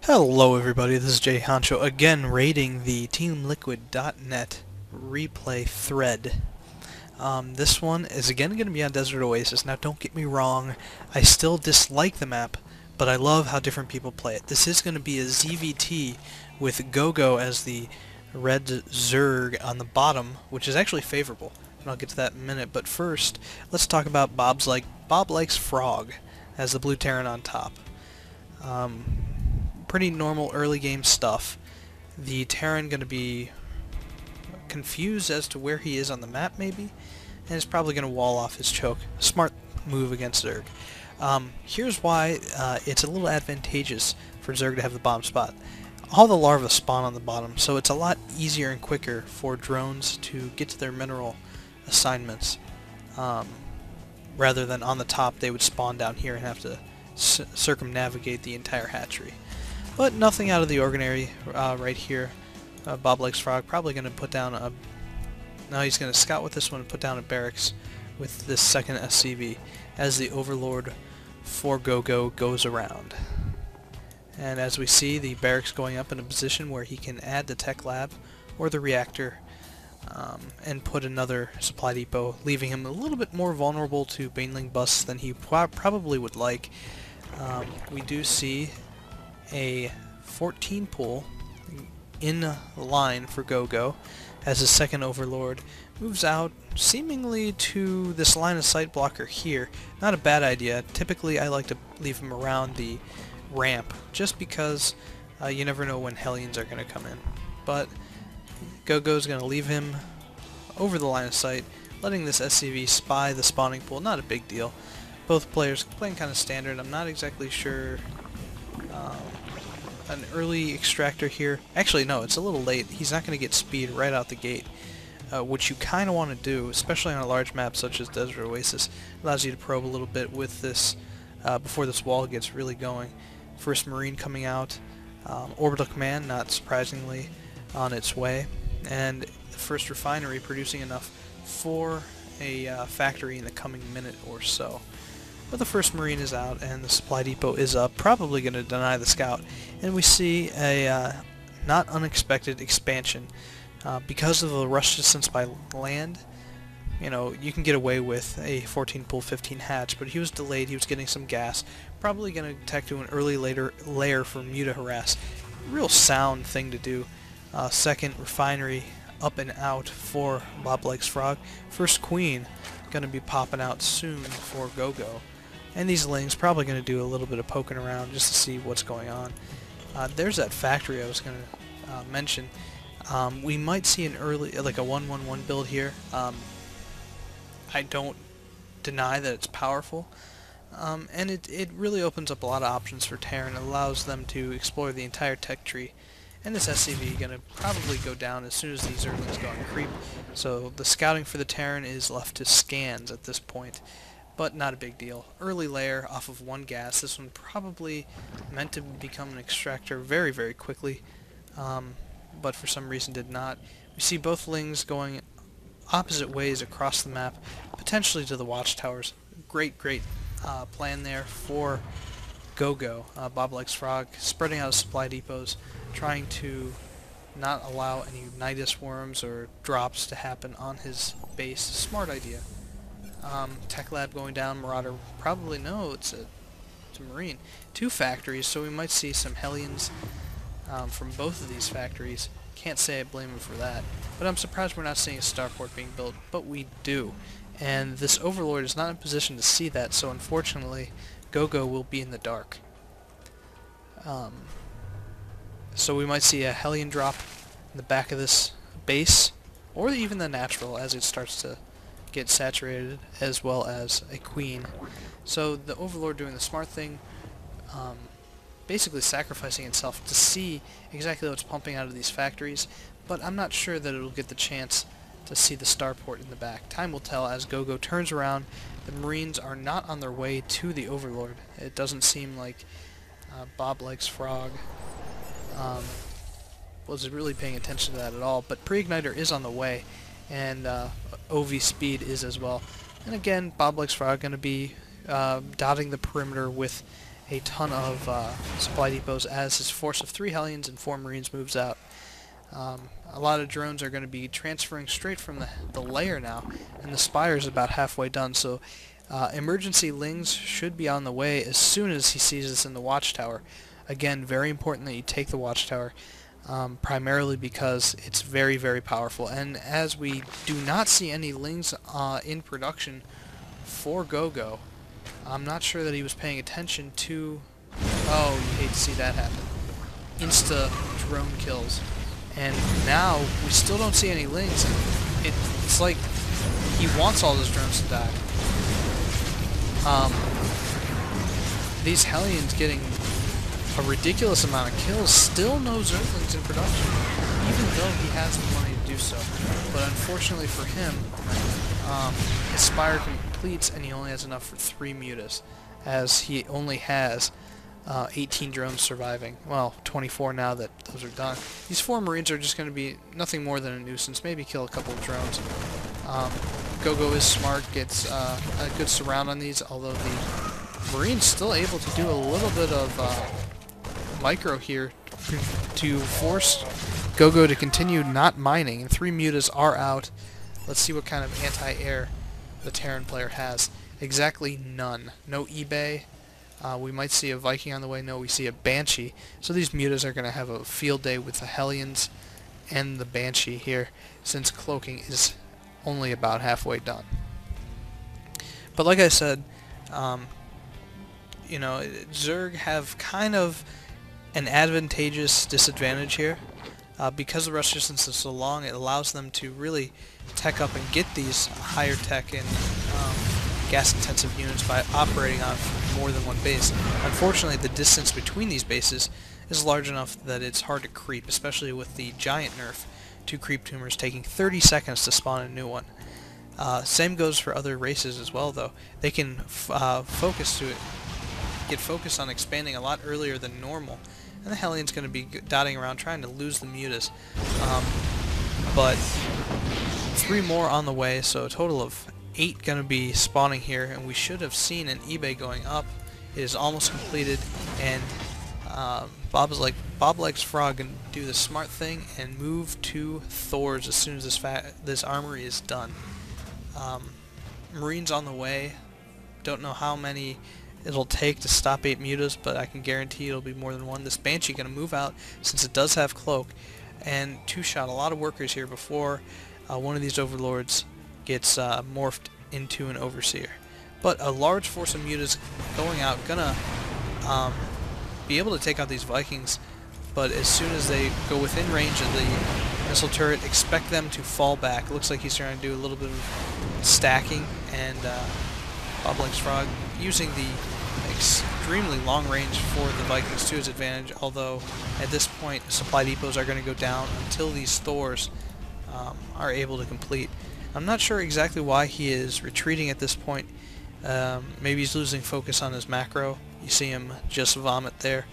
Hello everybody, this is Jay Honcho again raiding the TeamLiquid.net replay thread. This one is again going to be on Desert Oasis. Now don't get me wrong, I still dislike the map, but I love how different people play it. This is going to be a ZVT with Gogo as the red Zerg on the bottom, which is actually favorable, and I'll get to that in a minute. But first, let's talk about Bob Likes Frog as the blue Terran on top. Pretty normal early game stuff. The Terran going to be confused as to where he is on the map maybe, and is probably going to wall off his choke. Smart move against Zerg. Here's why it's a little advantageous for Zerg to have the bomb spot. All the larvae spawn on the bottom, so it's a lot easier and quicker for drones to get to their mineral assignments. Rather than on the top, they would spawn down here and have to circumnavigate the entire hatchery. But nothing out of the ordinary right here. Bob Likes Frog probably going to put down a... Now he's going to scout with this one and put down a barracks with this second SCV as the Overlord for Gogo goes around. And as we see, the barracks going up in a position where he can add the tech lab or the reactor and put another supply depot, leaving him a little bit more vulnerable to baneling busts than he probably would like. We do see a 14 pull in line for Gogo as his second Overlord moves out seemingly to this line of sight blocker here. Not a bad idea. Typically I like to leave him around the ramp just because you never know when Hellions are going to come in. But Gogo's going to leave him over the line of sight, letting this SCV spy the spawning pool. Not a big deal. Both players playing kind of standard. I'm not exactly sure. An early extractor here. Actually, no, it's a little late. He's not going to get speed right out the gate, which you kind of want to do, especially on a large map such as Desert Oasis. Allows you to probe a little bit with this before this wall gets really going. First Marine coming out, Orbital Command, not surprisingly, on its way, and the first refinery producing enough for a factory in the coming minute or so. But the first Marine is out and the supply depot is up, probably going to deny the scout, and we see a not unexpected expansion. Because of the rush distance by land, you know, you can get away with a 14 pull 15 hatch, but he was delayed, he was getting some gas, probably going to tech to an early layer for muta harass. Real sound thing to do. Second refinery up and out for Bob Likes Frog. First Queen going to be popping out soon for Gogo. And these lings probably going to do a little bit of poking around just to see what's going on. There's that factory I was going to mention. We might see an early, like a 1-1-1 build here. I don't deny that it's powerful. And it really opens up a lot of options for Terran. It allows them to explore the entire tech tree. And this SCV is going to probably go down as soon as these Zerglings go on creep. So the scouting for the Terran is left to scans at this point. But not a big deal. Early layer off of one gas. This one probably meant to become an extractor very, very quickly, but for some reason did not. We see both lings going opposite ways across the map, potentially to the watchtowers. Great plan there for Gogo. Bob Likes Frog spreading out supply depots, trying to not allow any Nidus worms or drops to happen on his base. Smart idea. Tech lab going down, Marauder probably no, it's a Marine. Two factories, so we might see some Hellions from both of these factories. Can't say I blame him for that, but I'm surprised we're not seeing a starport being built, but we do. And this Overlord is not in position to see that, so unfortunately Gogo will be in the dark. So we might see a Hellion drop in the back of this base, or even the natural as it starts to get saturated, as well as a Queen. So the Overlord doing the smart thing, basically sacrificing itself to see exactly what's pumping out of these factories, but I'm not sure that it'll get the chance to see the starport in the back. Time will tell as Gogo turns around. The Marines are not on their way to the Overlord. It doesn't seem like Bob Likes Frog was really paying attention to that at all, but Pre-Igniter is on the way, and OV speed is as well. And again, Bob Likes Frog going to be dotting the perimeter with a ton of supply depots as his force of 3 Hellions and 4 Marines moves out. A lot of drones are going to be transferring straight from the lair now, and the spire is about halfway done, so emergency lings should be on the way as soon as he sees us in the watchtower. Again, very important that you take the watchtower, primarily because it's very, very powerful. And as we do not see any lings in production for Gogo, I'm not sure that he was paying attention to... Oh, you hate to see that happen. Insta drone kills. And now we still don't see any lings. It's like he wants all those drones to die. These Hellions getting a ridiculous amount of kills, still no Zerglings in production, even though he has the money to do so. But unfortunately for him, his Spire completes and he only has enough for 3 mutas, as he only has 18 drones surviving. Well, 24 now that those are done. These 4 Marines are just going to be nothing more than a nuisance, maybe kill a couple of drones. Gogo is smart, gets a good surround on these, although the Marine's still able to do a little bit of micro here to force Gogo to continue not mining, and 3 mutas are out. Let's see what kind of anti-air the Terran player has. Exactly none. No eBay. We might see a Viking on the way. No, we see a Banshee. So these mutas are going to have a field day with the Hellions and the Banshee here, since cloaking is only about halfway done. But like I said, you know, Zerg have kind of an advantageous disadvantage here. Because the rest distance is so long, it allows them to really tech up and get these higher tech and gas-intensive units by operating on more than one base. Unfortunately, the distance between these bases is large enough that it's hard to creep, especially with the giant nerf to creep tumors taking 30 seconds to spawn a new one. Same goes for other races as well, though. They can get focused on expanding a lot earlier than normal, and the Hellion's going to be dotting around trying to lose the mutas. But 3 more on the way, so a total of 8 going to be spawning here, and we should have seen an eBay going up. It is almost completed, and boblikesfrog can do the smart thing and move to Thor's as soon as this armory is done. Marines on the way. Don't know how many it'll take to stop 8 mutas, but I can guarantee it'll be more than one. This Banshee going to move out since it does have cloak, and 2-shot a lot of workers here before one of these overlords gets morphed into an overseer. But a large force of mutas going out, gonna be able to take out these Vikings, but as soon as they go within range of the missile turret, expect them to fall back. Looks like he's trying to do a little bit of stacking, and boblikesfrog using the extremely long range for the Vikings to his advantage, although at this point supply depots are going to go down until these Thors are able to complete. I'm not sure exactly why he is retreating at this point. Maybe he's losing focus on his macro. You see him just vomit there.